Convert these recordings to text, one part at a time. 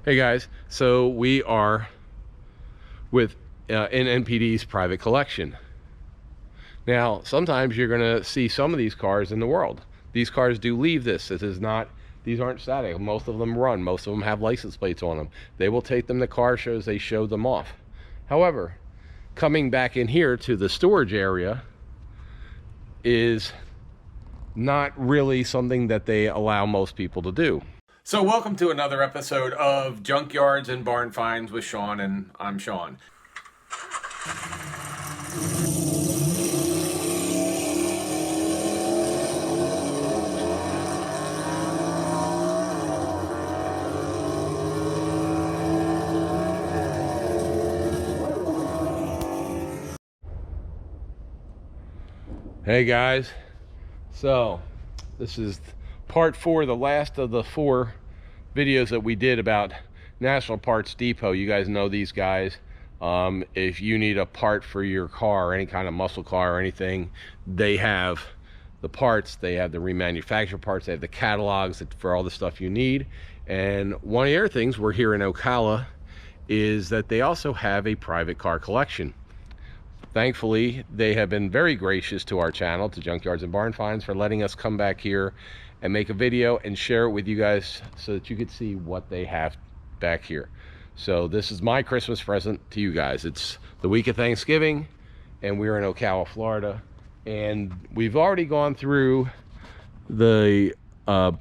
Hey guys, so we are with in NPD's private collection. Now, sometimes you're going to see some of these cars in the world. These cars do leave this. These aren't static. Most of them run. Most of them have license plates on them. They will take them to car shows. They show them off. However, coming back in here to the storage area is not really something that they allow most people to do. So welcome to another episode of Junkyards and Barn Finds with Sean, and I'm Sean. Hey guys, so this is part 4, the last of the 4 videos that we did about National Parts Depot. You guys know these guys. If you need a part for your car, any kind of muscle car or anything, they have the parts, they have the remanufactured parts, they have the catalogs for all the stuff you need. And one of the other things we're here in Ocala is that they also have a private car collection. Thankfully, they have been very gracious to our channel, to Junkyards and Barn Finds, for letting us come back here and make a video and share it with you guys so that you could see what they have back here. So this is my Christmas present to you guys. It's the week of Thanksgiving and we're in Ocala, Florida, and we've already gone through the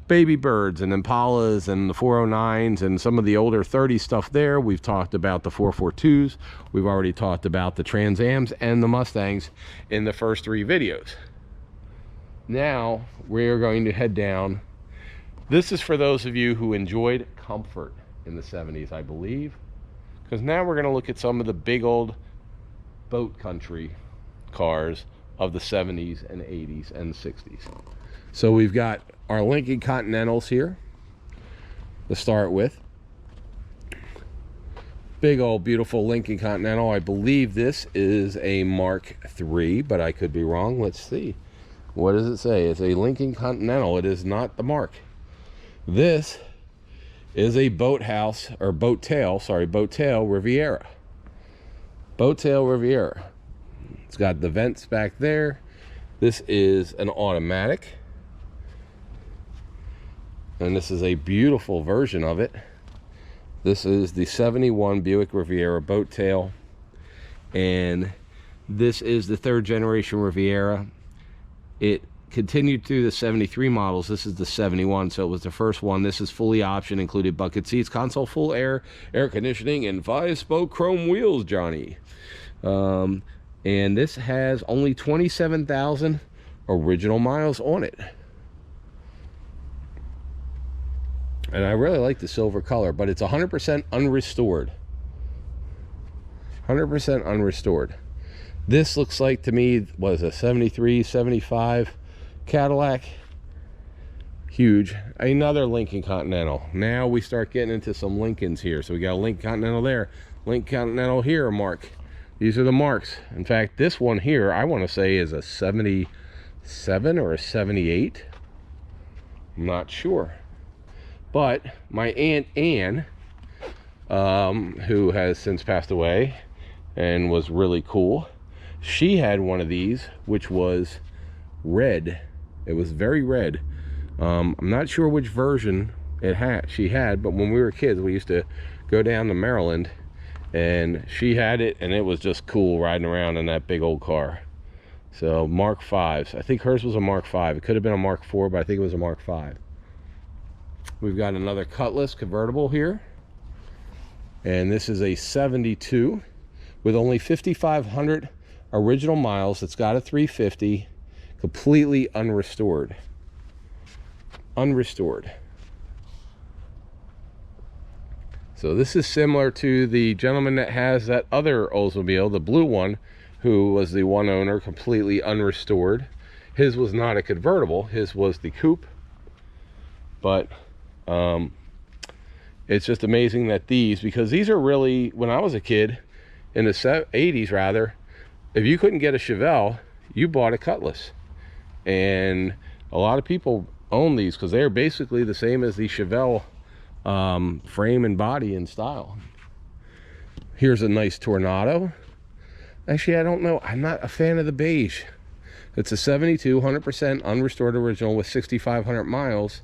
baby birds and Impalas and the 409s and some of the older 30 stuff there. We've talked about the 442s. We've already talked about the Trans Ams and the Mustangs in the first 3 videos. Now we're going to head down. This is for those of you who enjoyed comfort in the 70s, I believe, because now we're going to look at some of the big old boat country cars of the 70s and 80s and 60s. So we've got our Lincoln Continentals here to start with. Big old beautiful Lincoln Continental. I believe this is a Mark III, but I could be wrong. Let's see. What does it say? It's a Lincoln Continental. It is not the Mark. This is a boattail Riviera. Boattail Riviera. It's got the vents back there. This is an automatic. And this is a beautiful version of it. This is the 71 Buick Riviera boattail. And this is the 3rd generation Riviera. It continued through the 73 models. This is the 71, so it was the first one. This is fully optioned, included bucket seats, console, full air conditioning, and 5-spoke chrome wheels, Johnny. And this has only 27,000 original miles on it. And I really like the silver color, but it's 100% unrestored. 100% unrestored. This looks like, to me, was a 73, 75 Cadillac. Huge. Another Lincoln Continental. Now we start getting into some Lincolns here. So we got a Lincoln Continental there. Lincoln Continental here, a Mark. These are the Marks. In fact, this one here, I want to say is a 77 or a 78. I'm not sure. But my Aunt Ann, who has since passed away and was really cool, she had one of these, which was red. It was very red. I'm not sure which version she had, but when we were kids, we used to go down to Maryland, and she had it, and it was just cool riding around in that big old car. So Mark V's. I think hers was a Mark V. It could have been a Mark IV, but I think it was a Mark V. We've got another Cutlass convertible here, and this is a 72 with only 5,500 original miles. It's got a 350, completely unrestored. So this is similar to the gentleman that has that other Oldsmobile, the blue one, who was the one owner, completely unrestored. His was not a convertible, his was the coupe. But it's just amazing that because these are really, when I was a kid in the 80s rather, if you couldn't get a Chevelle, you bought a Cutlass. And a lot of people own these because they're basically the same as the Chevelle frame and body and style. Here's a nice Tornado. Actually, I don't know. I'm not a fan of the beige. It's a 72, 100% unrestored original with 6,500 miles.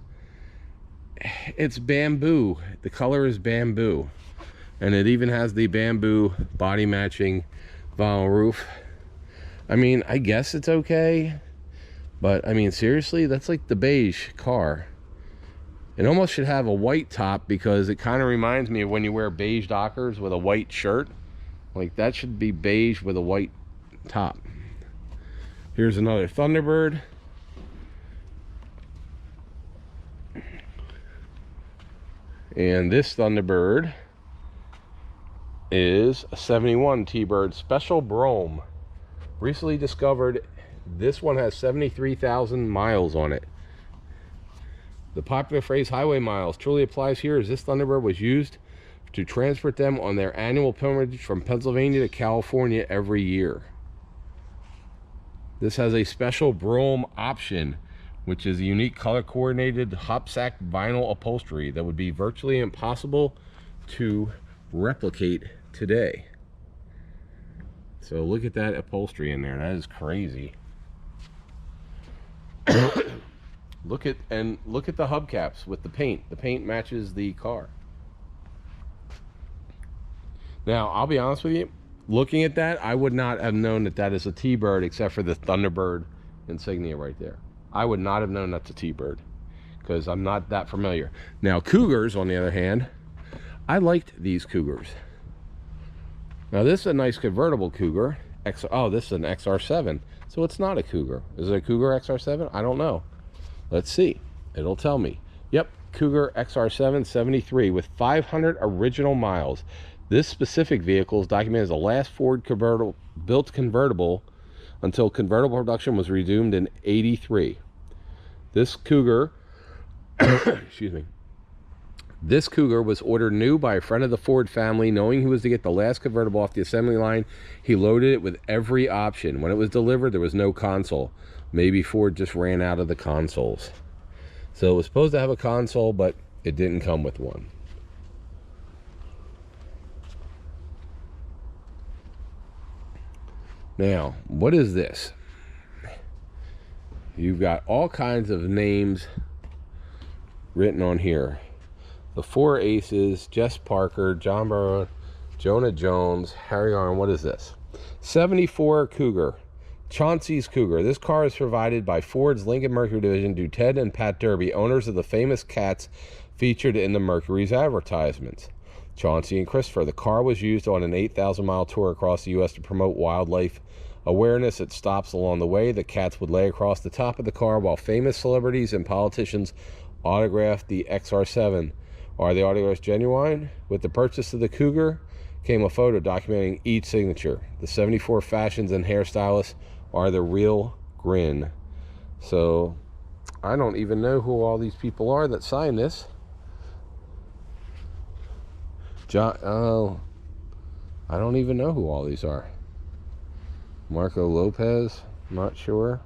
It's bamboo. The color is bamboo. And it even has the bamboo body matching vinyl roof. I mean, I guess it's okay. But, I mean, seriously, that's like the beige car. It almost should have a white top because it kind of reminds me of when you wear beige Dockers with a white shirt. Like, that should be beige with a white top. Here's another Thunderbird. And this Thunderbird is a 71 T-Bird Special Brougham. Recently discovered. This one has 73,000 miles on it. The popular phrase highway miles truly applies here, as this Thunderbird was used to transport them on their annual pilgrimage from Pennsylvania to California every year. This has a special brougham option, which is a unique color coordinated hopsack vinyl upholstery that would be virtually impossible to replicate today. So look at that upholstery in there. That is crazy. Look at the hubcaps with the paint. The paint matches the car. Now, I'll be honest with you, looking at that, I would not have known that that is a T-Bird except for the Thunderbird insignia right there. I would not have known that's a T-Bird because I'm not that familiar. Now, Cougars, on the other hand, I liked these Cougars. Now, this is a nice convertible Cougar. Oh, this is an XR7. So it's not a Cougar. Is it a Cougar XR7? I don't know. Let's see. It'll tell me. Yep, Cougar XR7 73 with 500 original miles. This specific vehicle is documented as the last Ford built convertible until convertible production was resumed in '83. This Cougar, excuse me, this Cougar was ordered new by a friend of the Ford family. Knowing he was to get the last convertible off the assembly line, he loaded it with every option. When it was delivered, there was no console. Maybe Ford just ran out of the consoles. So it was supposed to have a console, but it didn't come with one. Now, what is this? You've got all kinds of names written on here. The Four Aces, Jess Parker, John Burrow, Jonah Jones, Harry Arn. What is this? 74 Cougar. Chauncey's Cougar. This car is provided by Ford's Lincoln Mercury division to Ted and Pat Derby, owners of the famous cats featured in the Mercury's advertisements. Chauncey and Christopher. The car was used on an 8,000-mile tour across the U.S. to promote wildlife awareness at stops along the way. The cats would lay across the top of the car while famous celebrities and politicians autographed the XR7. Are the autographs genuine? With the purchase of the Cougar came a photo documenting each signature. The 74 fashions and hairstylists are the real grin. So I don't even know who all these people are that signed this. I don't even know who all these are. Marco Lopez, not sure.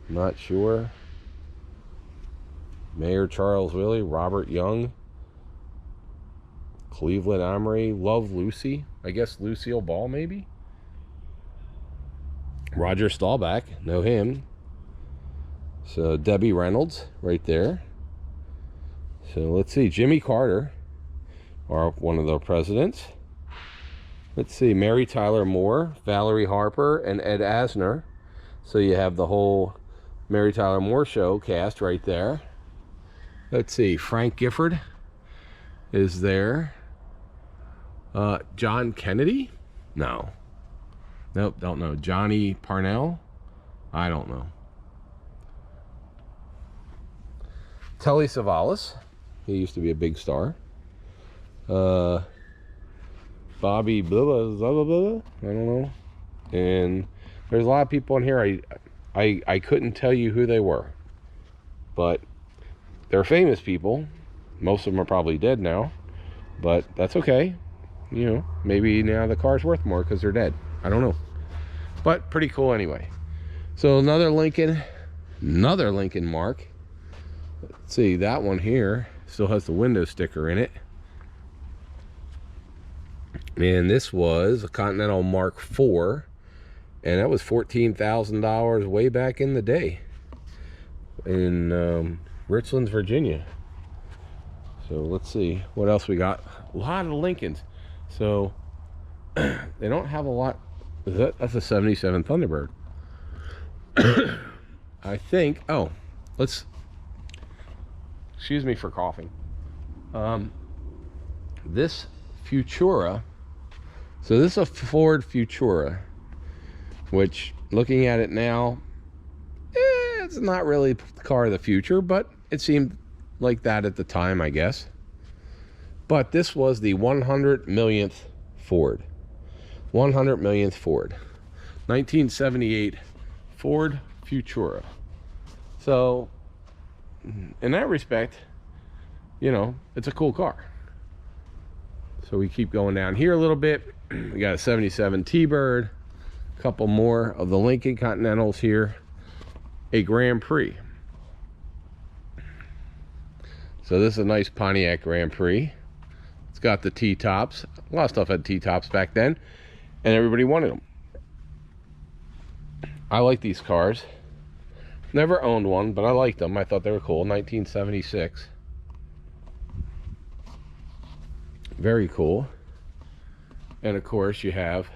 Not sure. Mayor Charles Willey, Robert Young, Cleveland Amory, Love Lucy. I guess Lucille Ball, maybe. Roger Staubach, know him. So Debbie Reynolds, right there. So let's see, Jimmy Carter, or one of the presidents. Let's see, Mary Tyler Moore, Valerie Harper, and Ed Asner. So you have the whole Mary Tyler Moore show cast right there. Let's see, Frank Gifford is there. John Kennedy? No. Nope, don't know. Johnny Parnell? I don't know. Telly Savalas. He used to be a big star. Bobby blah, blah, blah, blah, I don't know. And there's a lot of people in here I couldn't tell you who they were. But they're famous people. Most of them are probably dead now. But that's okay. You know, maybe now the car's worth more because they're dead. I don't know. But pretty cool anyway. So another Lincoln Mark. Let's see, that one here, Still has the window sticker in it. And this was a Continental Mark IV, and that was $14,000 way back in the day in Richlands, Virginia. So let's see what else we got. A lot of Lincolns. So they don't have a lot. That's a 77 Thunderbird. I think, oh, excuse me for coughing. This Futura, so this is a Ford Futura, which looking at it now, it's not really the car of the future, but it seemed like that at the time, I guess. But this was the 100 millionth Ford. 100 millionth Ford. 1978 Ford Futura. So, in that respect, you know, it's a cool car. So we keep going down here a little bit. We got a 77 T-Bird. A couple more of the Lincoln Continentals here. A Grand Prix. So this is a nice Pontiac Grand Prix. It's got the T-tops. A lot of stuff had T-tops back then, and everybody wanted them. I like these cars. Never owned one, but I liked them. I thought they were cool. 1976. Very cool. And of course you have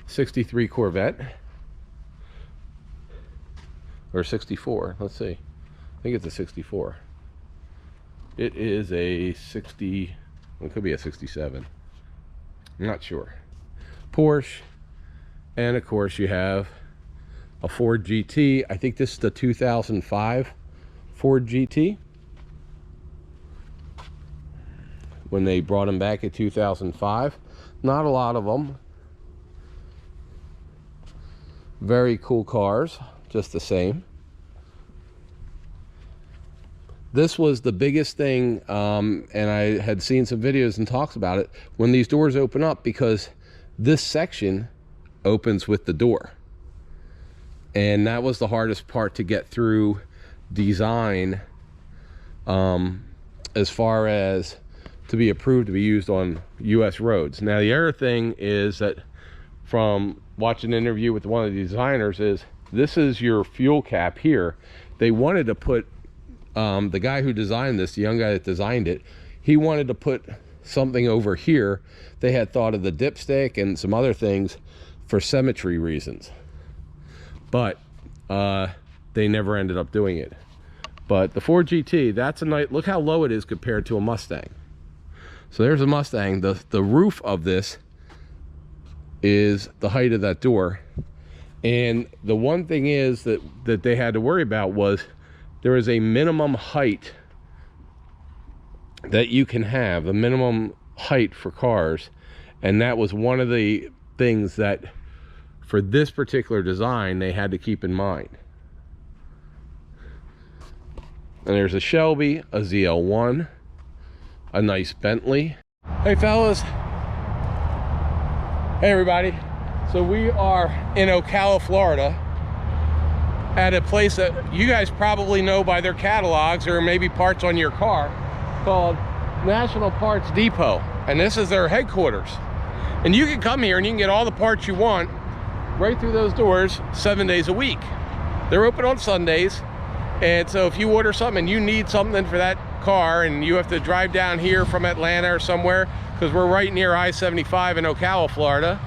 63 Corvette. Or 64, let's see. I think it's a 64. It is a 60, it could be a 67. I'm not sure. Porsche. And of course you have a Ford GT. I think this is the 2005 Ford GT. When they brought them back in 2005. Not a lot of them. Very cool cars, just the same. This was the biggest thing, and I had seen some videos and talks about it, when these doors open up, because this section opens with the door. And that was the hardest part to get through design, as far as to be approved to be used on US roads. Now the other thing is that, from watching an interview with one of the designers, is this is your fuel cap here. They wanted to put, the guy who designed this, the young guy that designed it, he wanted to put something over here. They had thought of the dipstick and some other things for symmetry reasons, but they never ended up doing it. But the Ford GT, that's a nice, look how low it is compared to a Mustang. So there's a Mustang. The roof of this is the height of that door. And the one thing is that they had to worry about was there is a minimum height that you can have, a minimum height for cars. And that was one of the things that, for this particular design, they had to keep in mind. And there's a Shelby, a ZL1, a nice Bentley. Hey fellas. Hey everybody. So we are in Ocala, Florida, at a place that you guys probably know by their catalogs or maybe parts on your car, called National Parts Depot. And this is their headquarters. And you can come here and you can get all the parts you want right through those doors 7 days a week. They're open on Sundays. And so if you order something and you need something for that car and you have to drive down here from Atlanta or somewhere, because we're right near I-75 in Ocala, Florida,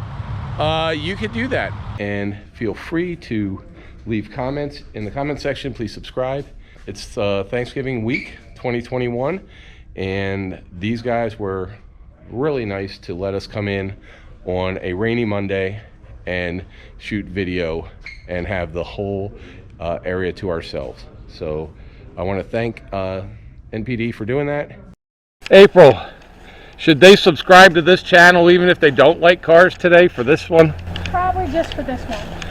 you could do that. And feel free to leave comments in the comment section. Please subscribe. It's Thanksgiving week 2021, and these guys were really nice to let us come in on a rainy Monday and shoot video and have the whole area to ourselves. So I want to thank NPD for doing that. April, should they subscribe to this channel even if they don't like cars today for this one? Probably just for this one.